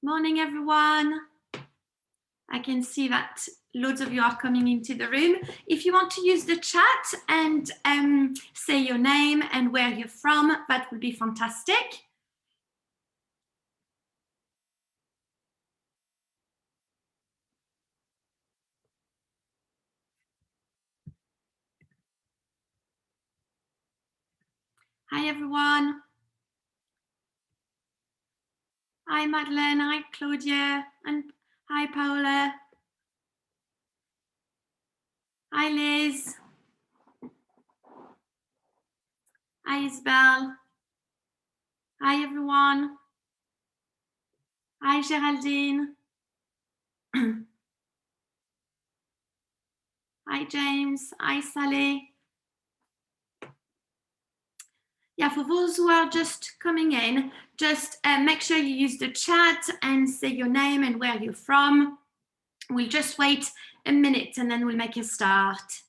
Morning, everyone. I can see that loads of you are coming into the room. If you want to use the chat and say your name and where you're from, that would be fantastic. Hi, everyone. Hi, Madeleine. Hi, Claudia. And hi, Paola. Hi, Liz. Hi, Isabel. Hi, everyone. Hi, Geraldine. Hi, James. Hi, Sally. Yeah, for those who are just coming in, just make sure you use the chat and say your name and where you're from. We'll just wait a minute and then we'll make a start.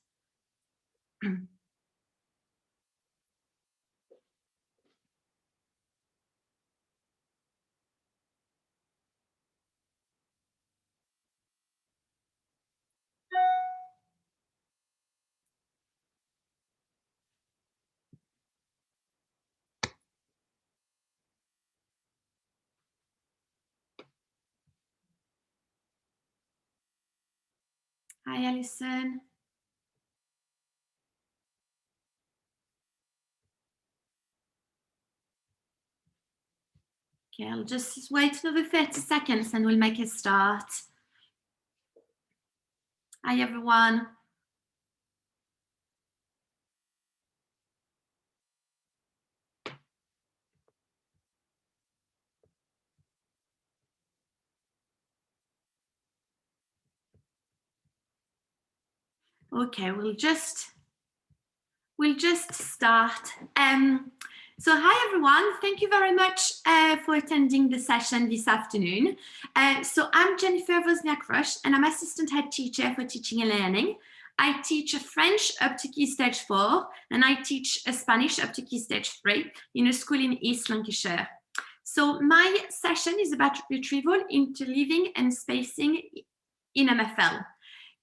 Hi, Alison. Okay, I'll just wait another 30 seconds and we'll make a start. Hi, everyone. Okay, we'll just start. So hi everyone, thank you very much for attending the session this afternoon. So I'm Jennifer Wozniak-Rush and I'm assistant head teacher for teaching and learning. I teach French up to Key Stage 4 and I teach Spanish up to Key Stage 3 in a school in East Lancashire. So my session is about retrieval, interleaving and spacing in MFL.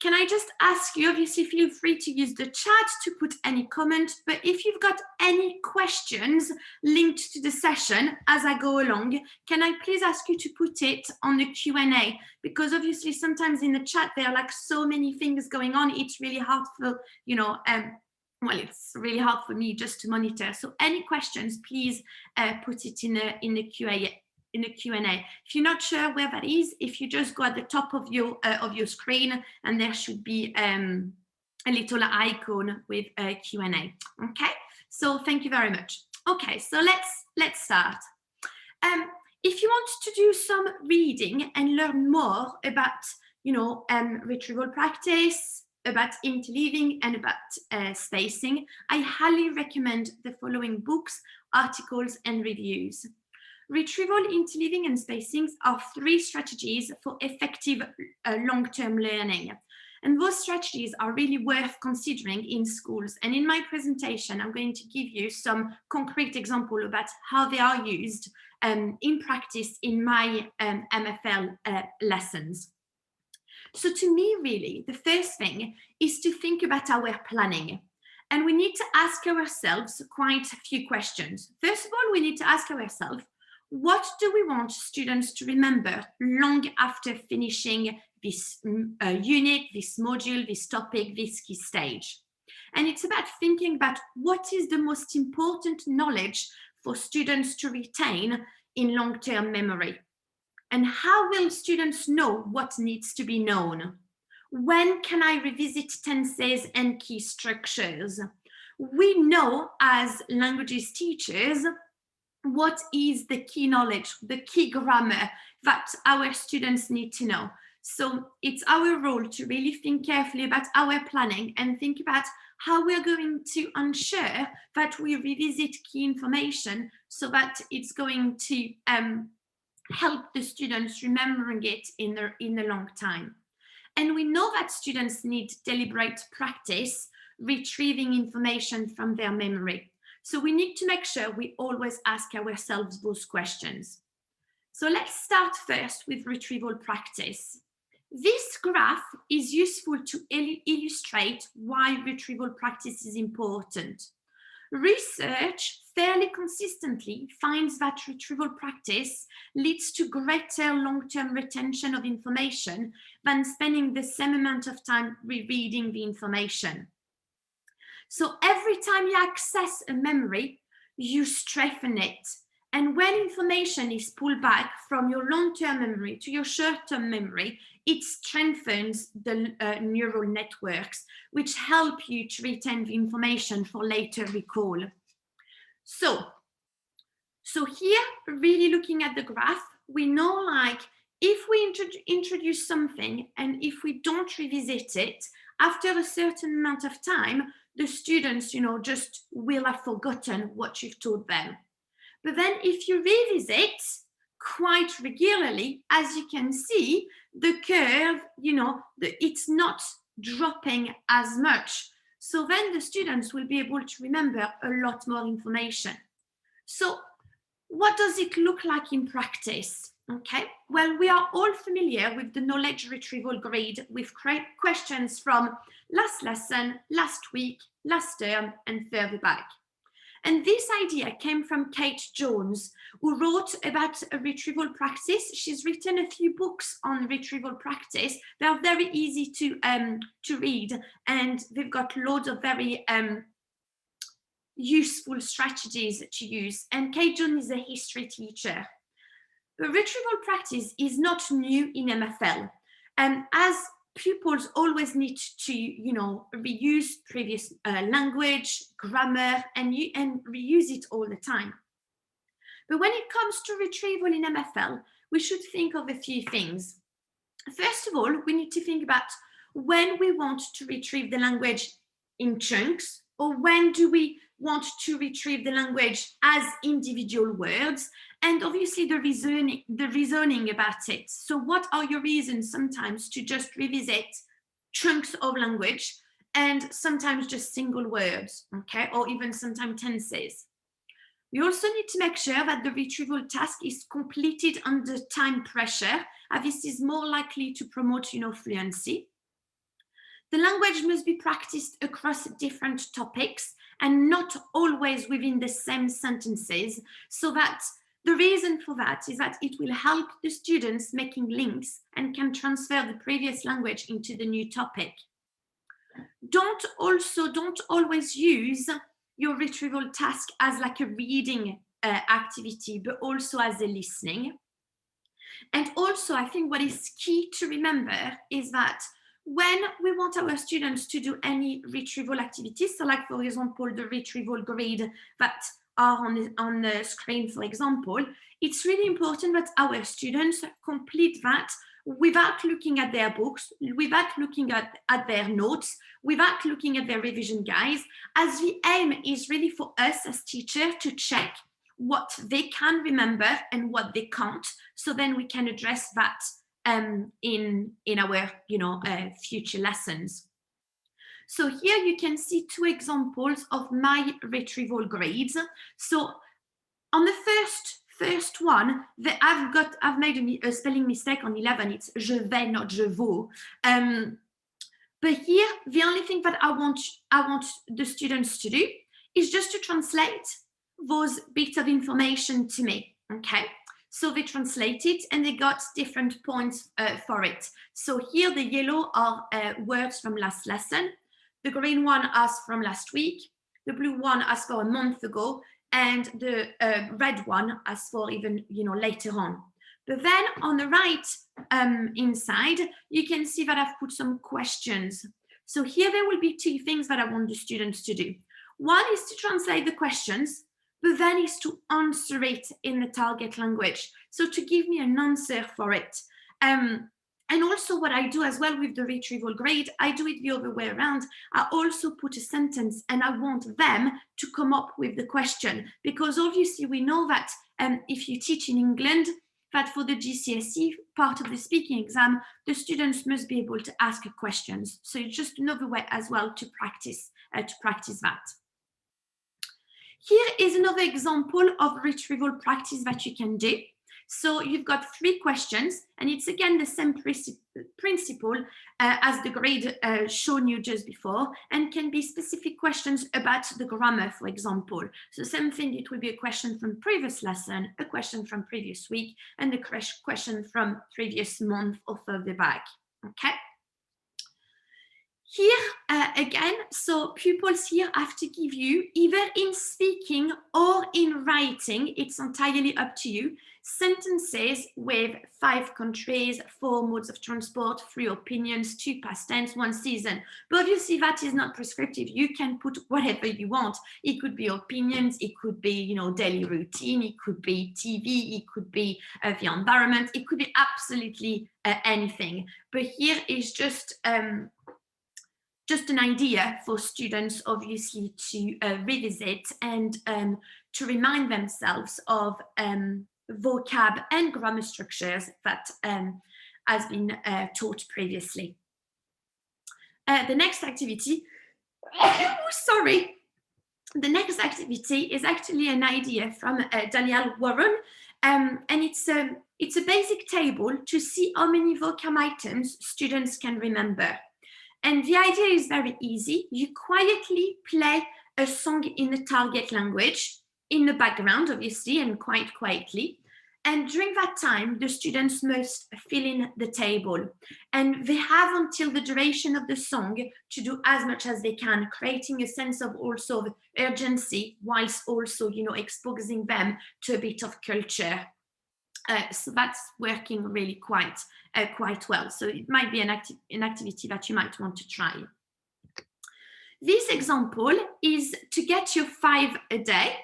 Can I just ask you, obviously feel free to use the chat to put any comment, but if you've got any questions linked to the session as I go along, can I please ask you to put it on the Q&A? Because obviously sometimes in the chat there are like so many things going on, it's really hard for, you know, well, it's really hard for me just to monitor. So any questions, please put it in the Q&A. In the Q&A. If you're not sure where that is, if you just go at the top of your screen and there should be a little icon with a Q&A. Okay, so thank you very much. Okay, so let's start. If you want to do some reading and learn more about, you know, retrieval practice, about interleaving and about spacing, I highly recommend the following books, articles and reviews. Retrieval, interleaving and spacing are three strategies for effective long-term learning. And those strategies are really worth considering in schools. And in my presentation, I'm going to give you some concrete example about how they are used in practice in my MFL lessons. So to me, really, the first thing is to think about our planning. And we need to ask ourselves quite a few questions. First of all, we need to ask ourselves, what do we want students to remember long after finishing this unit, this module, this topic, this key stage? And it's about thinking about what is the most important knowledge for students to retain in long-term memory. And how will students know what needs to be known? When can I revisit tenses and key structures? We know as languages teachers what is the key knowledge, the key grammar that our students need to know. So it's our role to really think carefully about our planning and think about how we're going to ensure that we revisit key information so that it's going to help the students remembering it in a long time. And we know that students need deliberate practice retrieving information from their memory. So we need to make sure we always ask ourselves those questions. So let's start first with retrieval practice. This graph is useful to illustrate why retrieval practice is important. Research fairly consistently finds that retrieval practice leads to greater long-term retention of information than spending the same amount of time rereading the information. So every time you access a memory, you strengthen it. And when information is pulled back from your long-term memory to your short-term memory, it strengthens the neural networks, which help you to retain the information for later recall. So here, really looking at the graph, we know like if we introduce something and if we don't revisit it, after a certain amount of time, the students, just will have forgotten what you've taught them. But then if you revisit quite regularly, as you can see, the curve, it's not dropping as much. So then the students will be able to remember a lot more information. So what does it look like in practice? Okay, well, we are all familiar with the knowledge retrieval grid with questions from last lesson, last week, last term, and further back. And this idea came from Kate Jones, who wrote about a retrieval practice. She's written a few books on retrieval practice. They're very easy to read, and they've got loads of very useful strategies to use. And Kate Jones is a history teacher. The retrieval practice is not new in MFL. As pupils always need to, reuse previous language, grammar, and reuse it all the time. But when it comes to retrieval in MFL, we should think of a few things. First of all, we need to think about when we want to retrieve the language in chunks, or when do we want to retrieve the language as individual words, and obviously the reasoning about it. So what are your reasons sometimes to just revisit chunks of language and sometimes just single words, okay, or even sometimes tenses? We also need to make sure that the retrieval task is completed under time pressure, and this is more likely to promote, fluency. The language must be practiced across different topics and not always within the same sentences, so that the reason for that is that it will help the students making links and can transfer the previous language into the new topic. Don't always use your retrieval task as like a reading activity, but also as a listening. And also, I think what is key to remember is that when we want our students to do any retrieval activities, so like, for example, the retrieval grid that are on the screen, for example, it's really important that our students complete that without looking at their books, without looking at their notes, without looking at their revision guides, as the aim is really for us as teachers to check what they can remember and what they can't, so then we can address that in our future lessons. So here you can see two examples of my retrieval grades. So on the first one, I've made a spelling mistake on 11. It's je vais, not je vaux. But here, the only thing that I want the students to do is just to translate those bits of information to me. Okay. So they translate it and they got different points for it. So here the yellow are words from last lesson. The green one is from last week. The blue one is for a month ago. And the red one is for even, later on. But then on the right inside, you can see that I've put some questions. So here there will be two things that I want the students to do. One is to translate the questions, but then is to answer it in the target language. So to give me an answer for it. And also what I do as well with the retrieval grade, I do it the other way around. I also put a sentence and I want them to come up with the question, because obviously we know that if you teach in England, that for the GCSE part of the speaking exam, the students must be able to ask questions. So it's just another way as well to practice that. Here is another example of retrieval practice that you can do. So you've got 3 questions, and it's again the same principle as the grade shown you just before, and can be specific questions about the grammar, for example. So same thing, it will be a question from previous lesson, a question from previous week, and a question from previous month or further back. Okay. Here again, so pupils here have to give you, either in speaking or in writing, it's entirely up to you, sentences with 5 countries, 4 modes of transport, 3 opinions, 2 past tense, 1 season. But obviously that is not prescriptive. You can put whatever you want. It could be opinions, it could be, you know, daily routine, it could be TV, it could be the environment, it could be absolutely anything. But here is just an idea for students, obviously, to revisit and to remind themselves of vocab and grammar structures that has been taught previously. The next activity, sorry, the next activity is actually an idea from Danielle Warren, and it's a basic table to see how many vocab items students can remember. And the idea is very easy. You quietly play a song in the target language in the background, obviously, and quite quietly. And during that time, the students must fill in the table. And they have until the duration of the song to do as much as they can, creating a sense of also of urgency, whilst also, you know, exposing them to a bit of culture. So that's working really quite well. So it might be an activity that you might want to try. This example is to get your 5 a day.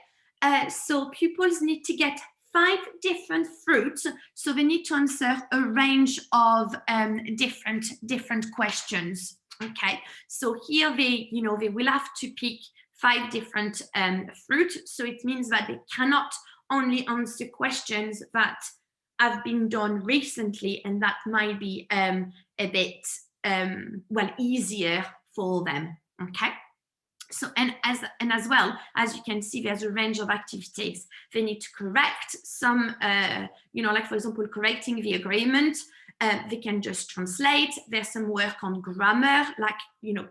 So pupils need to get 5 different fruits. So they need to answer a range of different questions. Okay. So here they will have to pick 5 different fruits. So it means that they cannot only answer questions that have been done recently and that might be a bit easier for them. Okay. So and as well, as you can see, there's a range of activities. They need to correct some, like for example, correcting the agreement. They can just translate. There's some work on grammar, like,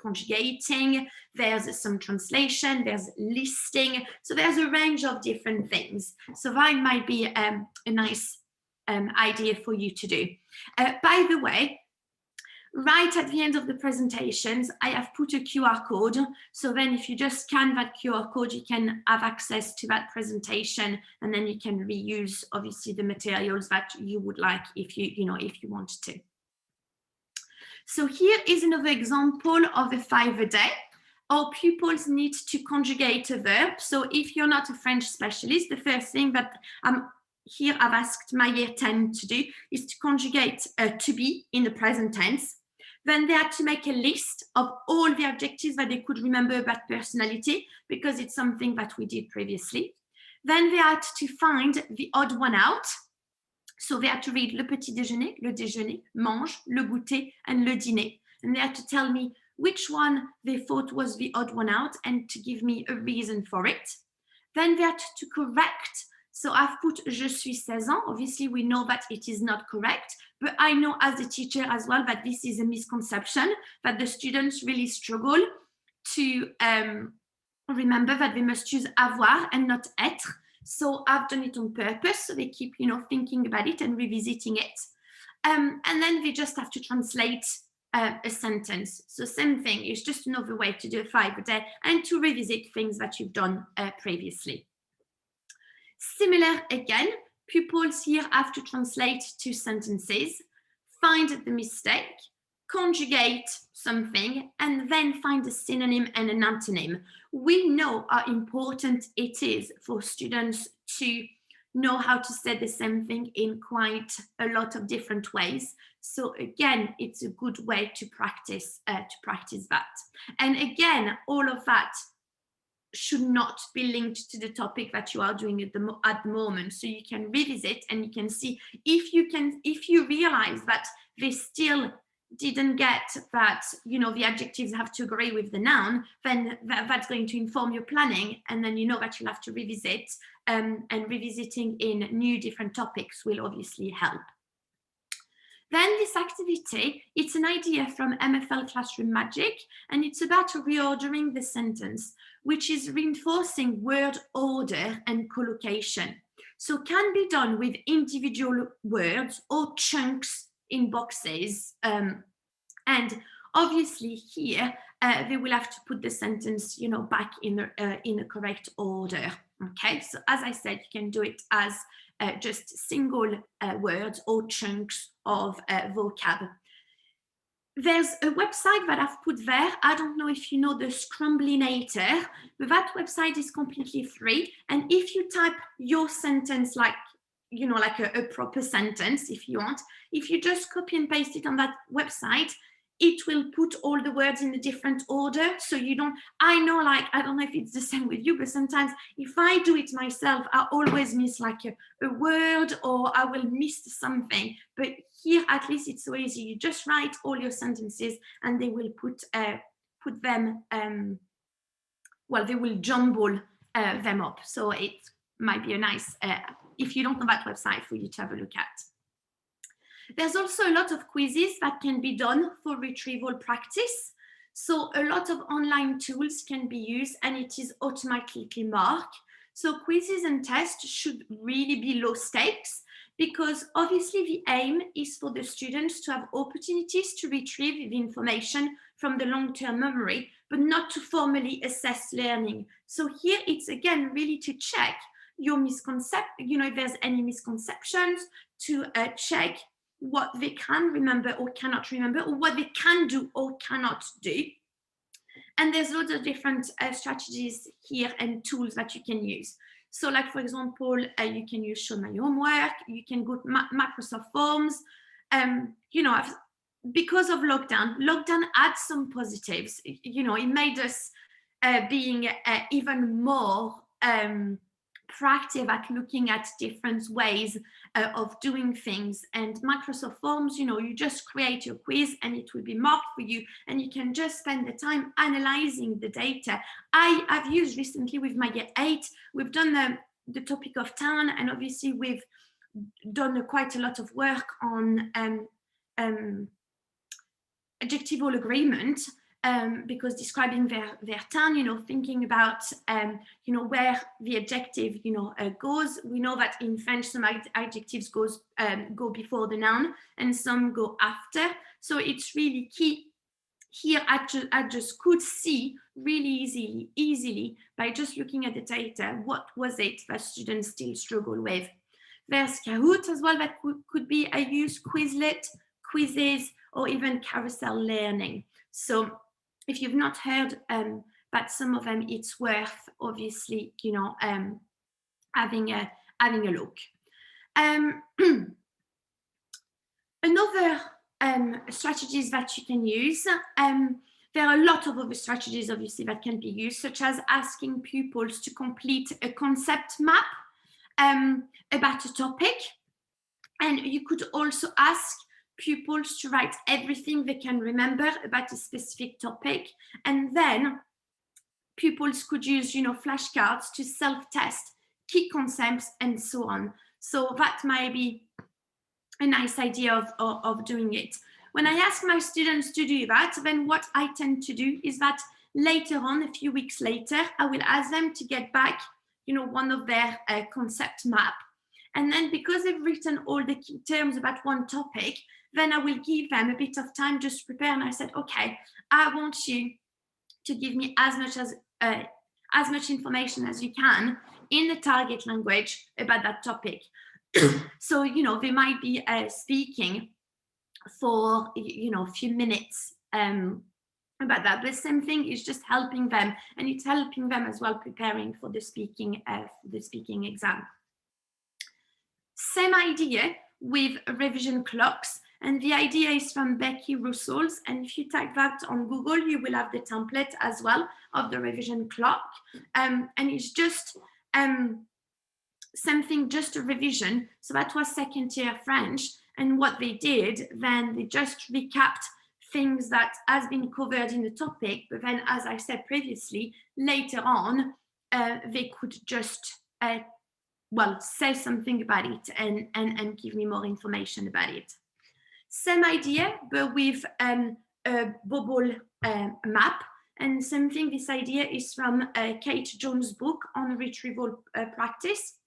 conjugating. There's some translation. There's listing. So there's a range of different things. So that might be a nice idea for you to do. By the way, right at the end of the presentations, I have put a QR code. So then if you just scan that QR code, you can have access to that presentation, and then you can reuse, obviously, the materials that you would like if you wanted to. So here is another example of a 5 a day. Our pupils need to conjugate a verb. So if you're not a French specialist, the first thing that I've asked my year 10 to do is to conjugate to be in the present tense. Then they had to make a list of all the adjectives that they could remember about personality, because it's something that we did previously. Then they had to find the odd one out. So they had to read le petit déjeuner, le déjeuner, mange, le goûter, and le dîner. And they had to tell me which one they thought was the odd one out and to give me a reason for it. Then they had to correct. So I've put je suis 16 ans. Obviously, we know that it is not correct, but I know as a teacher as well that this is a misconception, that the students really struggle to remember that they must choose avoir and not être. So I've done it on purpose. So they keep, thinking about it and revisiting it. And then they just have to translate a sentence. So same thing, it's just another way to do a 5 a day and to revisit things that you've done previously. Similar again, pupils here have to translate 2 sentences, find the mistake, conjugate something, and then find a synonym and an antonym. We know how important it is for students to know how to say the same thing in quite a lot of different ways. So again, it's a good way to practice that. And again, all of that should not be linked to the topic that you are doing at the moment. So you can revisit and you can see if you realize that they still didn't get that, you know, the adjectives have to agree with the noun, then that's going to inform your planning, and then you know that you'll have to revisit, and revisiting in new different topics will obviously help. Then this activity, it's an idea from MFL Classroom Magic, and it's about reordering the sentence, which is reinforcing word order and collocation. So can be done with individual words or chunks in boxes. And obviously here, they will have to put the sentence, you know, back in the correct order. Okay, so as I said, you can do it as just single words or chunks of vocab. There's a website that I've put there. I don't know if you know the Scrumblinator, but that website is completely free. And if you type your sentence, like, you know, like a proper sentence, if you want, if you just copy and paste it on that website, it will put all the words in a different order. So you don't, I know, like, I don't know if it's the same with you, but sometimes if I do it myself, I always miss like a word, or I will miss something. But here, at least it's so easy. You just write all your sentences and they will put them, well, they will jumble them up. So it might be a nice, if you don't know that website, for you to have a look at. There's also a lot of quizzes that can be done for retrieval practice. So a lot of online tools can be used and it is automatically marked. So quizzes and tests should really be low stakes, because obviously the aim is for the students to have opportunities to retrieve the information from the long-term memory, but not to formally assess learning. So here it's again really to check your misconception, you know, if there's any misconceptions, to check what they can remember or cannot remember, or what they can do or cannot do. And there's loads of different strategies here and tools that you can use. So like, for example, you can use Show My Homework, you can go to Microsoft Forms. You know, because of lockdown had some positives. You know, it made us being even more proactive at looking at different ways of doing things. And Microsoft Forms, you know, you just create your quiz and it will be marked for you, and you can just spend the time analyzing the data. I've used recently with my year 8, we've done the topic of town, and obviously we've done quite a lot of work on adjectival agreement, because describing their town, you know, thinking about, you know, where the adjective, you know, goes. We know that in French, some adjectives go before the noun and some go after. So it's really key. Here, I just could see really easily by just looking at the data, what was it that students still struggle with. There's Kahoot as well, that could be a use, Quizlet, quizzes, or even carousel learning. So if you've not heard but some of them, it's worth obviously, you know, having a look. Another strategies that you can use, there are a lot of other strategies obviously that can be used, such as asking pupils to complete a concept map about a topic. And you could also ask pupils to write everything they can remember about a specific topic, and then pupils could use, you know, flashcards to self-test key concepts and so on. So that might be a nice idea of doing it. When I ask my students to do that, then what I tend to do is that later on, a few weeks later, I will ask them to get back, you know, one of their concept map. And then because they've written all the key terms about one topic, then I will give them a bit of time just to prepare. And I said, okay, I want you to give me as much information as you can in the target language about that topic. So, you know, they might be speaking for, you know, a few minutes about that. But the same thing is just helping them, and it's helping them as well preparing for the speaking exam. Same idea with revision clocks, and the idea is from Becky Russell's, and if you type that on Google, you will have the template as well of the revision clock, and it's just something, just a revision. So that was second year French, and what they did, then they just recapped things that has been covered in the topic, but then, as I said previously, later on, they could just, say something about it and give me more information about it. Same idea, but with a bubble map. And something, this idea is from Kate Jones' book on retrieval practice.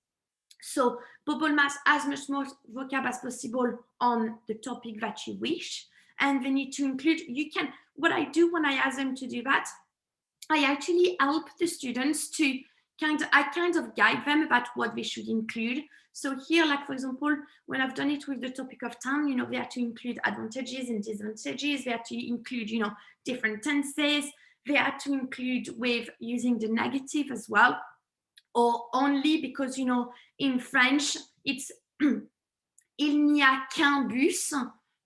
So bubble maps as much more vocab as possible on the topic that you wish. And they need to include, what I do when I ask them to do that, I actually help the students to kind of guide them about what they should include. So here, like for example, when I've done it with the topic of time, they had to include advantages and disadvantages. They had to include, different tenses. They had to include with using the negative as well, or only because, in French, it's il n'y a qu'un bus,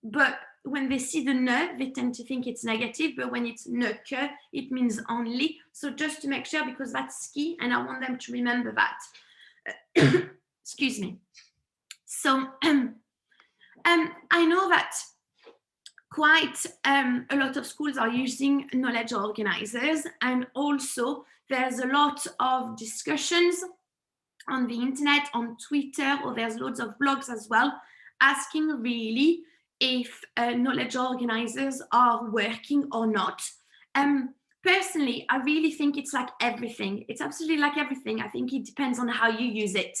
but when they see the ne, they tend to think it's negative, but when it's ne que, it means only. So just to make sure, because that's key, and I want them to remember that. Excuse me. So I know that quite a lot of schools are using knowledge organizers, and also there's a lot of discussions on the internet, on Twitter, or there's loads of blogs as well, asking really if knowledge organizers are working or not. Personally, I really think it's like everything. It's absolutely like everything. I think it depends on how you use it.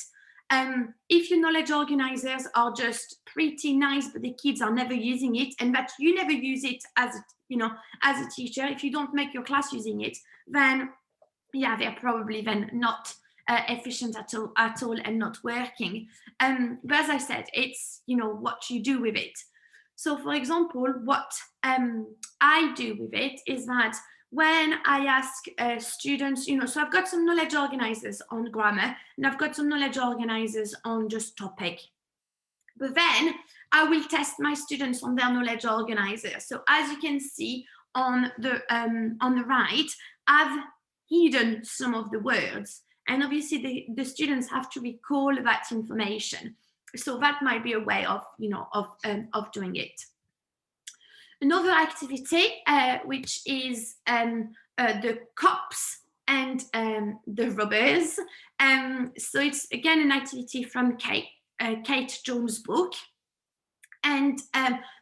If your knowledge organizers are just pretty nice, but the kids are never using it, and that you never use it as a teacher, if you don't make your class using it, then yeah, they're probably then not efficient at all and not working. But as I said, it's what you do with it. So for example, what I do with it is that when I ask students, so I've got some knowledge organizers on grammar, and I've got some knowledge organizers on just topic. But then I will test my students on their knowledge organizer. So as you can see on the right, I've hidden some of the words, and obviously the students have to recall that information. So that might be a way of doing it. Another activity, which is the cops and the robbers. So it's again an activity from Kate Jones' book. And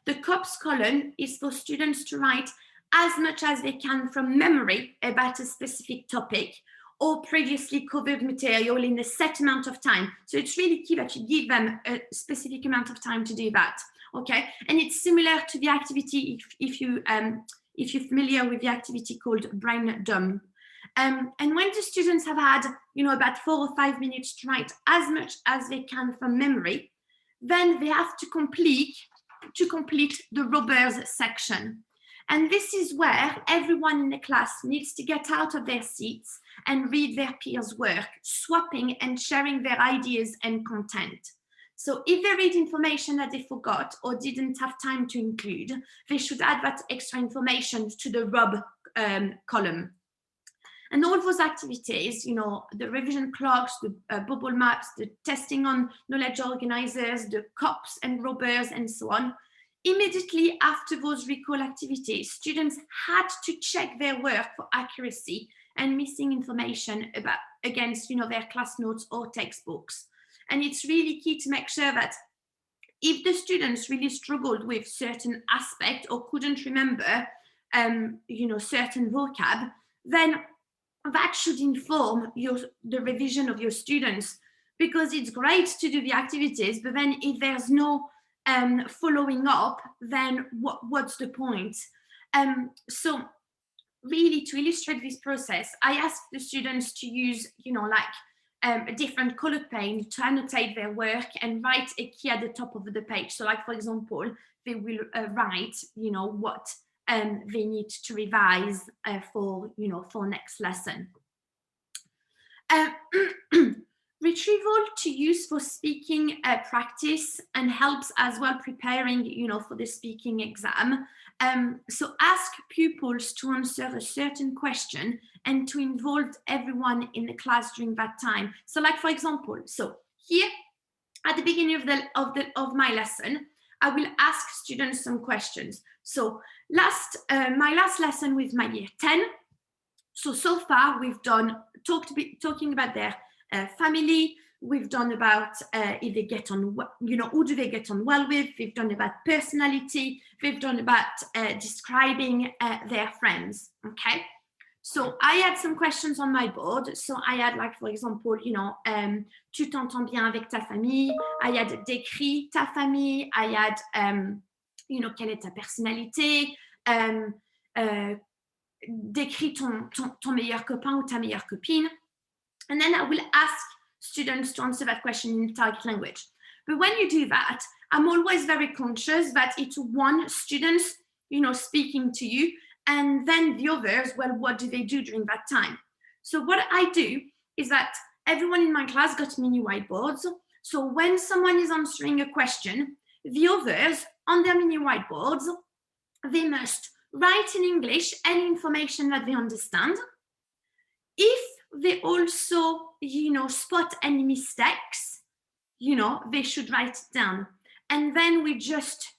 the cops column is for students to write as much as they can from memory about a specific topic or previously covered material in a set amount of time. So it's really key that you give them a specific amount of time to do that. Okay, and it's similar to the activity if you're familiar with the activity called brain dump. And when the students have had about 4 or 5 minutes to write as much as they can from memory, then they have to complete the robbers section. And this is where everyone in the class needs to get out of their seats and read their peers' work, swapping and sharing their ideas and content. So if they read information that they forgot or didn't have time to include, they should add that extra information to the rob column. And all those activities, the revision clocks, the bubble maps, the testing on knowledge organizers, the cops and robbers, and so on, immediately after those recall activities, students had to check their work for accuracy and missing information against their class notes or textbooks. And it's really key to make sure that if the students really struggled with certain aspect or couldn't remember, certain vocab, then that should inform the revision of your students, because it's great to do the activities, but then if there's no following up, then what's the point? So really, to illustrate this process, I ask the students to use, a different colored pen to annotate their work and write a key at the top of the page. So like, for example, they will write, what they need to revise for next lesson. Retrieval to use for speaking practice and helps as well preparing, for the speaking exam. So ask pupils to answer a certain question and to involve everyone in the class during that time. So like, for example, so here at the beginning of my lesson, I will ask students some questions. So my last lesson with my year 10. So far we've done talking about their family. We've done about if they get on, who do they get on well with. We've done about personality. We've done about describing their friends. Okay. So I had some questions on my board. So I had, like, for example, tu t'entends bien avec ta famille. I had décrit ta famille. I had, quelle est ta personnalité. Décris ton meilleur copain ou ta meilleure copine. And then I will ask students to answer that question in target language. But when you do that, I'm always very conscious that it's one student, speaking to you, and then the others, well, what do they do during that time? So what I do is that everyone in my class got mini whiteboards. So when someone is answering a question, the others on their mini whiteboards, they must write in English any information that they understand. If they also, spot any mistakes, they should write it down. And then we just,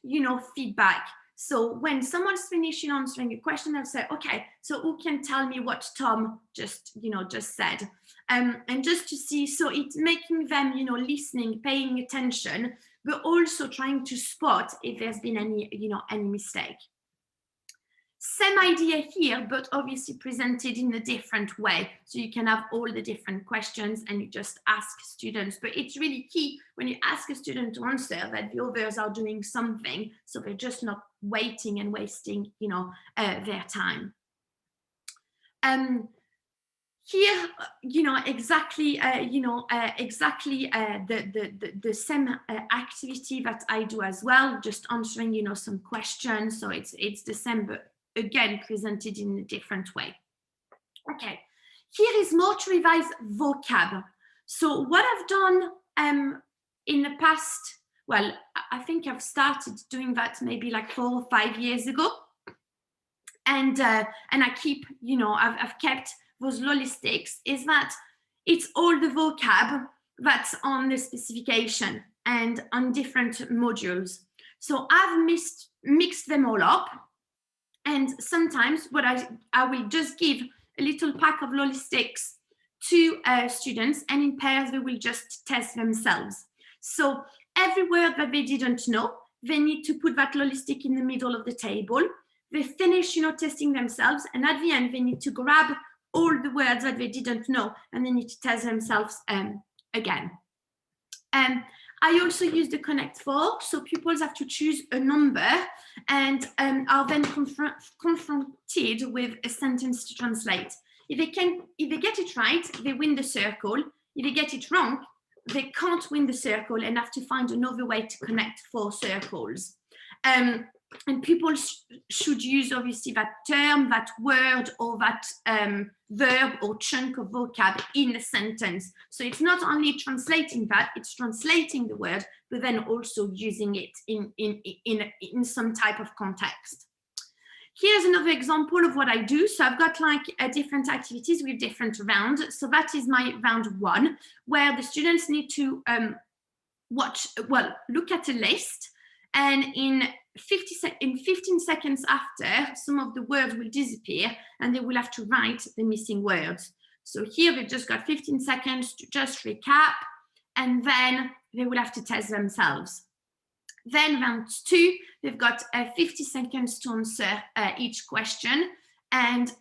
feedback. So when someone's finishing answering a question, they'll say, okay, so who can tell me what Tom just said? And just to see, so it's making them, listening, paying attention, but also trying to spot if there's been any mistake. Same idea here, but obviously presented in a different way. So you can have all the different questions and you just ask students. But it's really key when you ask a student to answer that the others are doing something. So they're just not waiting and wasting, their time. Here, exactly the same activity that I do as well, just answering, some questions. So it's the same, but again, presented in a different way. Okay, here is more to revise vocab. So what I've done in the past, well, I think I've started doing that maybe like 4 or 5 years ago. And I keep, I've kept those lolistics, is that it's all the vocab that's on the specification and on different modules. So I've mixed them all up. And sometimes what I will just give a little pack of lolistics to students, and in pairs they will just test themselves. So every word that they didn't know, they need to put that lolistic in the middle of the table. They finish, testing themselves, and at the end they need to grab all the words that they didn't know, and they need to test themselves again. I also use the Connect 4, so pupils have to choose a number and are then confronted with a sentence to translate. If they get it right, they win the circle. If they get it wrong, they can't win the circle and have to find another way to connect 4 circles. And people should use, obviously, that term, that word, or that verb or chunk of vocab in a sentence. So it's not only translating that, it's translating the word, but then also using it in some type of context. Here's another example of what I do. So I've got like different activities with different rounds. So that is my round 1, where the students need to look at a list, and in 15 seconds after, some of the words will disappear and they will have to write the missing words. So here they've just got 15 seconds to just recap, and then they will have to test themselves. Then round 2, they've got 50 seconds to answer each question, and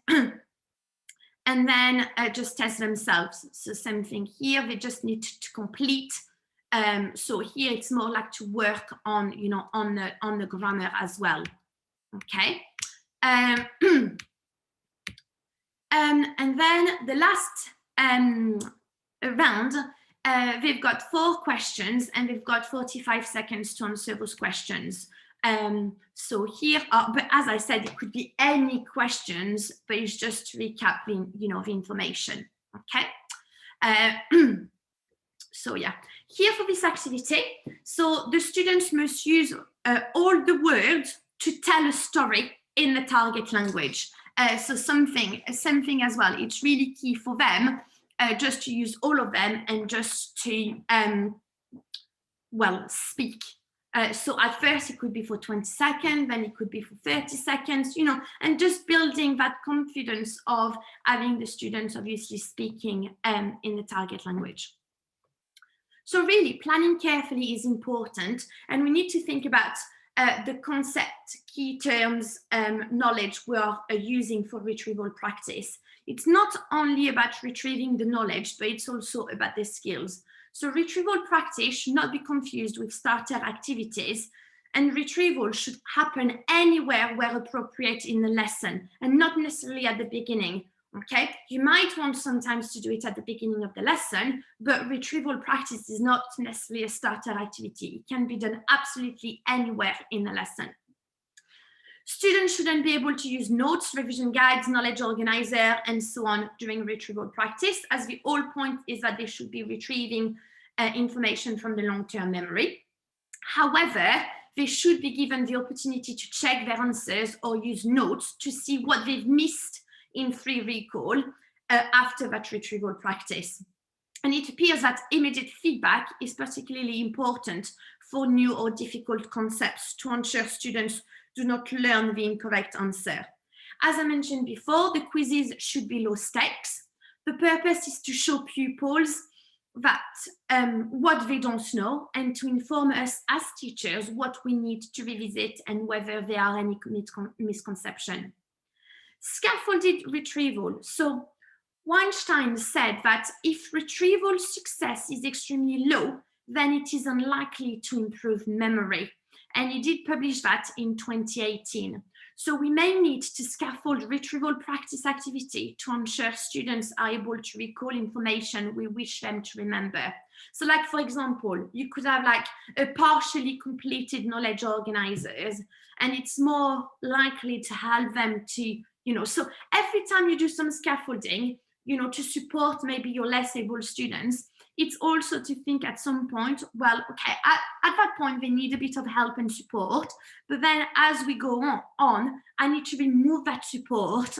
then just test themselves. So same thing here, they just need to complete. So here it's more like to work on, on the grammar as well. Okay. And then the last round, they've got 4 questions and they've got 45 seconds to answer those questions. So here, but as I said, it could be any questions, but it's just recapping, the information. Okay. So yeah, here for this activity, so the students must use all the words to tell a story in the target language. So same thing as well. It's really key for them just to use all of them and just to, speak So at first it could be for 20 seconds, then it could be for 30 seconds, and just building that confidence of having the students obviously speaking in the target language. So really, planning carefully is important, and we need to think about the concept, key terms, knowledge we are using for retrieval practice. It's not only about retrieving the knowledge, but it's also about the skills. So retrieval practice should not be confused with starter activities, and retrieval should happen anywhere where appropriate in the lesson, and not necessarily at the beginning. Okay, you might want sometimes to do it at the beginning of the lesson, but retrieval practice is not necessarily a starter activity. It can be done absolutely anywhere in the lesson. Students shouldn't be able to use notes, revision guides, knowledge organizer, and so on during retrieval practice, as the whole point is that they should be retrieving information from the long-term memory. However, they should be given the opportunity to check their answers or use notes to see what they've missed in free recall after that retrieval practice. And it appears that immediate feedback is particularly important for new or difficult concepts to ensure students do not learn the incorrect answer. As I mentioned before, the quizzes should be low stakes. The purpose is to show pupils that what they don't know, and to inform us as teachers what we need to revisit and whether there are any misconceptions. Scaffolded retrieval. So Weinstein said that if retrieval success is extremely low, then it is unlikely to improve memory. And he did publish that in 2018. So we may need to scaffold retrieval practice activity to ensure students are able to recall information we wish them to remember. So like, for example, you could have like a partially completed knowledge organizers, and it's more likely to help them to, so every time you do some scaffolding, to support maybe your less able students, it's also to think at some point, well, okay, at that point, they need a bit of help and support. But then as we go on, I need to remove that support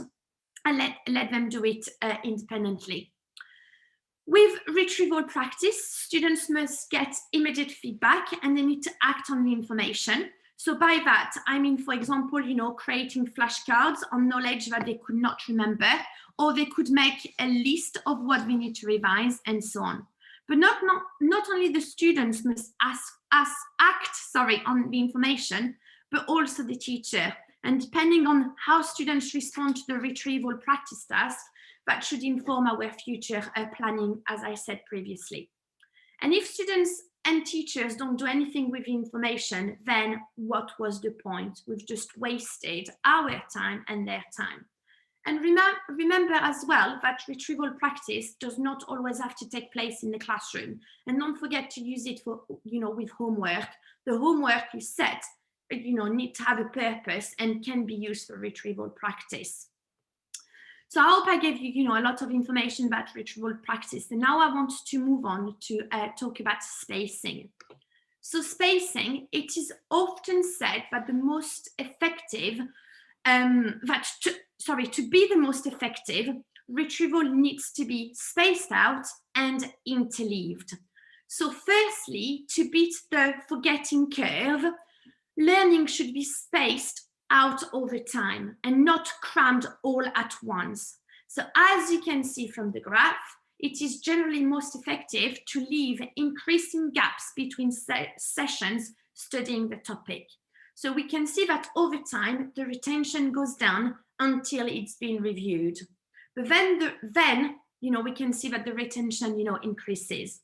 and let them do it independently. With retrieval practice, students must get immediate feedback and they need to act on the information. So by that, I mean, for example, creating flashcards on knowledge that they could not remember, or they could make a list of what we need to revise and so on. But not only the students must act on the information, but also the teacher. And depending on how students respond to the retrieval practice task, that should inform our future planning, as I said previously. And if students and teachers don't do anything with the information, then what was the point? We've just wasted our time and their time. And remember as well that retrieval practice does not always have to take place in the classroom. And don't forget to use it for, with homework. The homework you set, need to have a purpose and can be used for retrieval practice. So I hope I gave you, a lot of information about retrieval practice. And now I want to move on to talk about spacing. So spacing, it is often said that the most effective, to be the most effective, retrieval needs to be spaced out and interleaved. So firstly, to beat the forgetting curve, learning should be spaced out over time and not crammed all at once. So as you can see from the graph, it is generally most effective to leave increasing gaps between sessions studying the topic. So we can see that over time, the retention goes down until it's been reviewed. But then we can see that the retention, increases.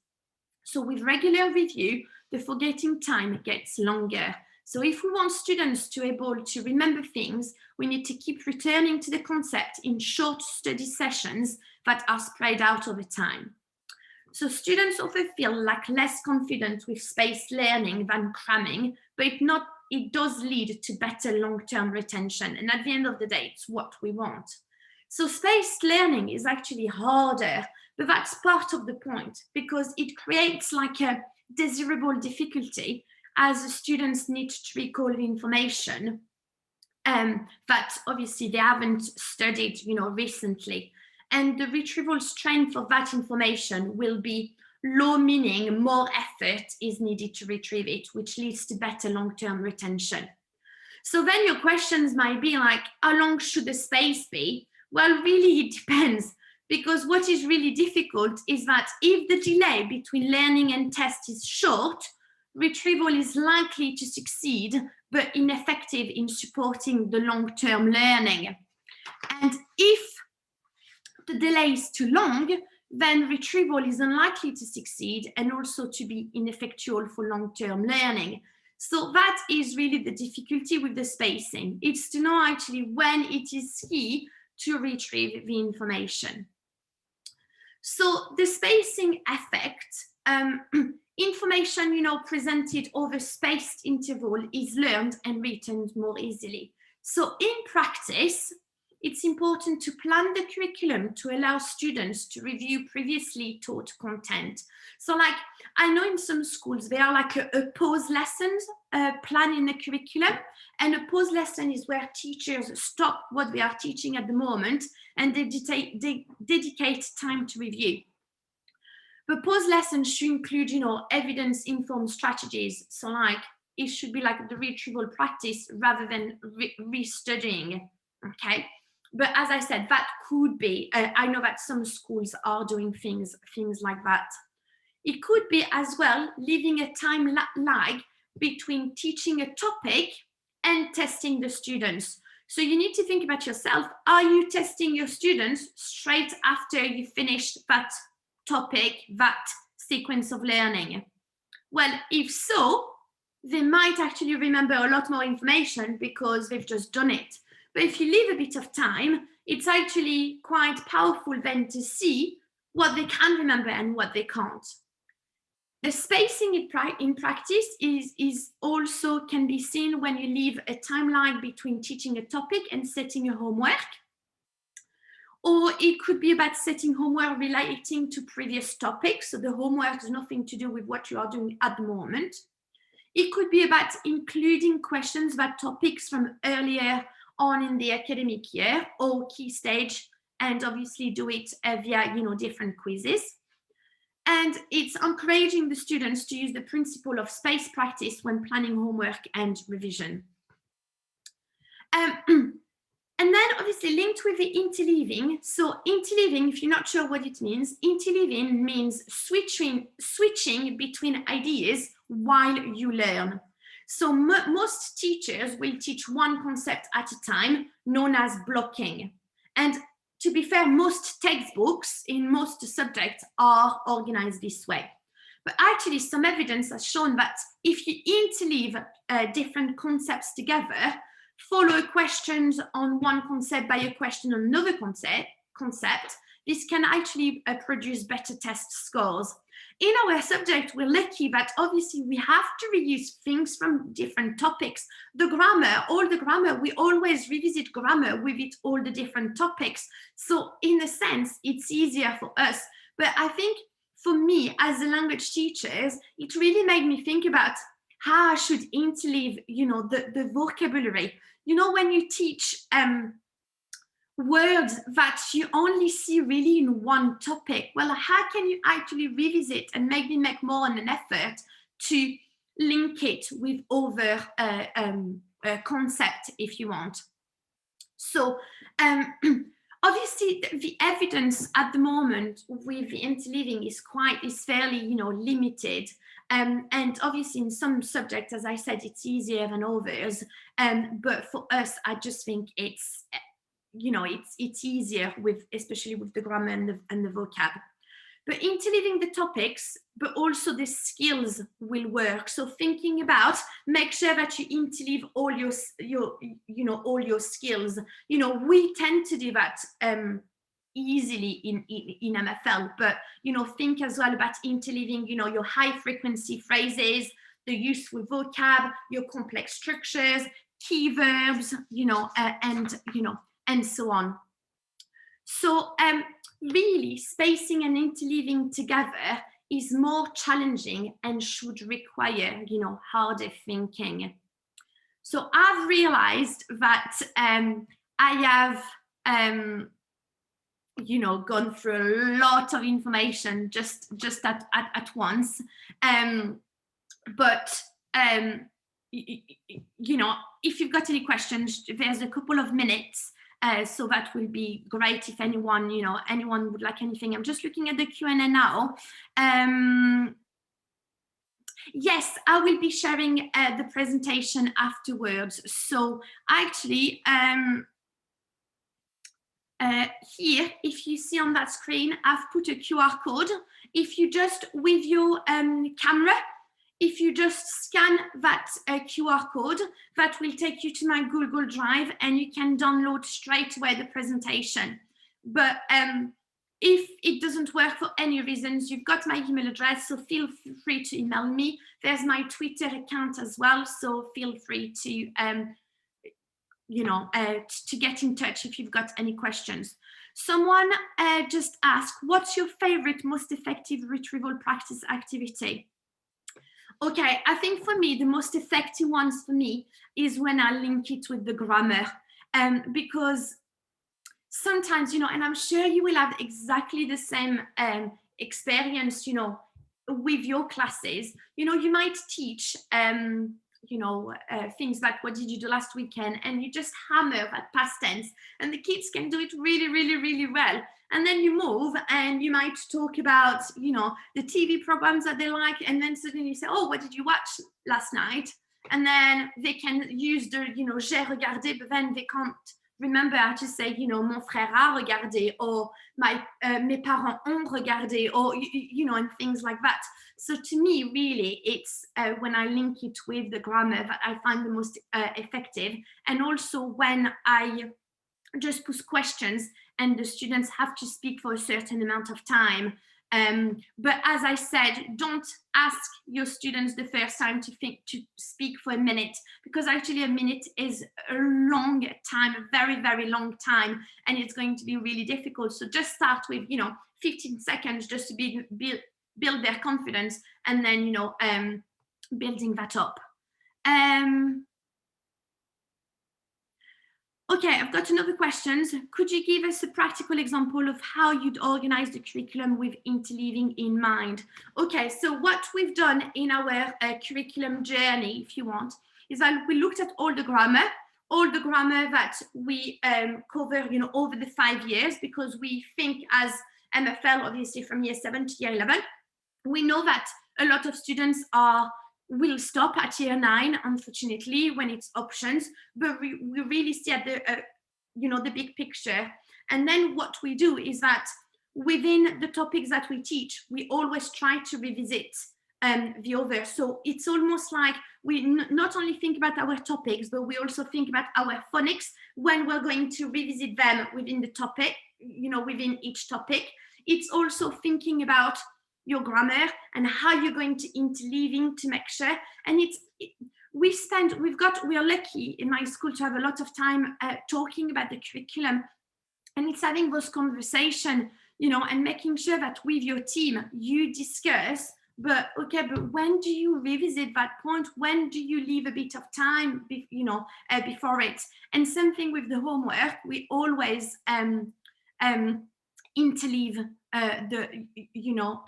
So with regular review, the forgetting time gets longer. So if we want students to be able to remember things, we need to keep returning to the concept in short study sessions that are spread out over time. So students often feel like less confident with spaced learning than cramming, but it does lead to better long-term retention. And at the end of the day, it's what we want. So spaced learning is actually harder, but that's part of the point because it creates like a desirable difficulty as the students need to recall the information that obviously they haven't studied, recently. And the retrieval strength of that information will be low meaning more effort is needed to retrieve it, which leads to better long-term retention. So then your questions might be like, how long should the space be? Well, really, it depends, because what is really difficult is that if the delay between learning and test is short, retrieval is likely to succeed, but ineffective in supporting the long-term learning. And if the delay is too long, then retrieval is unlikely to succeed and also to be ineffectual for long-term learning. So that is really the difficulty with the spacing. It's to know actually when it is key to retrieve the information. So the spacing effect, information, presented over spaced interval is learned and retained more easily. So in practice, it's important to plan the curriculum to allow students to review previously taught content. So like, I know in some schools, there are like a pause lessons plan in the curriculum, and a pause lesson is where teachers stop what they are teaching at the moment and they dedicate time to review. The pause lessons should include, evidence-informed strategies. So like, it should be like the retrieval practice rather than restudying, okay? But as I said, that could be, I know that some schools are doing things like that. It could be as well leaving a time lag between teaching a topic and testing the students. So you need to think about yourself. Are you testing your students straight after you finished that topic, that sequence of learning? Well, if so, they might actually remember a lot more information because they've just done it. But if you leave a bit of time, it's actually quite powerful then to see what they can remember and what they can't. The spacing in practice is also can be seen when you leave a timeline between teaching a topic and setting a homework. Or it could be about setting homework relating to previous topics. So the homework has nothing to do with what you are doing at the moment. It could be about including questions about topics from earlier on in the academic year or key stage, and obviously do it via different quizzes. And it's encouraging the students to use the principle of space practice when planning homework and revision. And then obviously linked with the interleaving. So interleaving, if you're not sure what it means, interleaving means switching between ideas while you learn. So most teachers will teach one concept at a time, known as blocking. And to be fair, most textbooks in most subjects are organized this way. But actually, some evidence has shown that if you interleave different concepts together, follow questions on one concept by a question on another concept, this can actually produce better test scores. In our subject, we're lucky that obviously we have to reuse things from different topics. The grammar, all the grammar, we always revisit grammar with it, all the different topics. So in a sense, it's easier for us. But I think for me, as a language teacher, it really made me think about how I should interleave, the vocabulary. When you teach words that you only see really in one topic, well, how can you actually revisit and maybe make more an effort to link it with other concept if you want? So obviously the evidence at the moment with the interleaving is fairly limited, and obviously in some subjects, as I said, it's easier than others, but for us I just think it's it's easier especially with the grammar and the vocab. But interleaving the topics, but also the skills will work. So thinking about, make sure that you interleave all your skills. We tend to do that easily in MFL, but think as well about interleaving your high frequency phrases, the useful vocab, your complex structures, key verbs, and so on. So really, spacing and interleaving together is more challenging and should require, harder thinking. So I've realized that I have you know, gone through a lot of information just at once. But you know, if you've got any questions, there's a couple of minutes, so that will be great if anyone, you know, anyone would like anything. I'm just looking at the Q&A now. Yes, I will be sharing the presentation afterwards. So actually, here, if you see on that screen, I've put a QR code. If you just, with your camera, if you just scan that QR code, that will take you to my Google Drive and you can download straight away the presentation. But if it doesn't work for any reasons, you've got my email address, so feel free to email me. There's my Twitter account as well, so feel free to, you know, to get in touch if you've got any questions. Someone just asked, what's your favorite, most effective retrieval practice activity? Okay, I think for me, the most effective ones for me is when I link it with the grammar, because sometimes, you know, and I'm sure you will have exactly the same experience, you know, with your classes. You know, you might teach, you know, things like what did you do last weekend, and you just hammer that past tense, and the kids can do it really, really, really well. And then you move and you might talk about, you know, the TV programs that they like, and then suddenly you say, oh, what did you watch last night? And then they can use the, you know, j'ai regardé, but then they can't remember how to say, you know, mon frère a regardé, or mes parents ont regardé, or, you know, and things like that. So to me, really, it's when I link it with the grammar that I find the most effective. And also when I just pose questions and the students have to speak for a certain amount of time. But as I said, don't ask your students the first time to speak for a minute, because actually a minute is a long time, a very, very long time, and it's going to be really difficult. So just start with, you know, 15 seconds just to build their confidence, and then, you know, building that up. Okay, I've got another question. Could you give us a practical example of how you'd organize the curriculum with interleaving in mind? Okay, so what we've done in our curriculum journey, if you want, is that we looked at all the grammar that we cover, you know, over the 5 years, because we think as MFL, obviously from year 7 to year 11, we know that a lot of students will stop at year 9, unfortunately, when it's options, but we really see at the, you know, the big picture. And then what we do is that within the topics that we teach, we always try to revisit the others. So it's almost like we not only think about our topics, but we also think about our phonics when we're going to revisit them within the topic, you know, within each topic. It's also thinking about your grammar and how you're going to interleaving to make sure. And we are lucky in my school to have a lot of time talking about the curriculum, and it's having those conversations, you know, and making sure that with your team you discuss, but okay, but when do you revisit that point? When do you leave a bit of time, you know, before it? And same thing with the homework. We always interleave the, you know,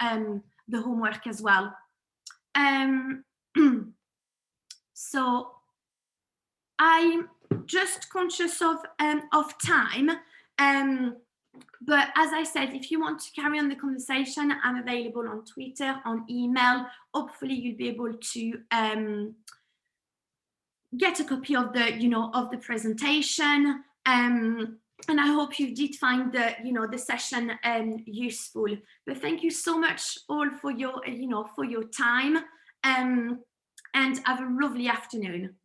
the homework as well. So I'm just conscious of time, but as I said, if you want to carry on the conversation, I'm available on Twitter, on email. Hopefully you'll be able to get a copy of the, you know, of the presentation. And I hope you did find the, you know, the session useful. But thank you so much all for your, you know, for your time, and have a lovely afternoon.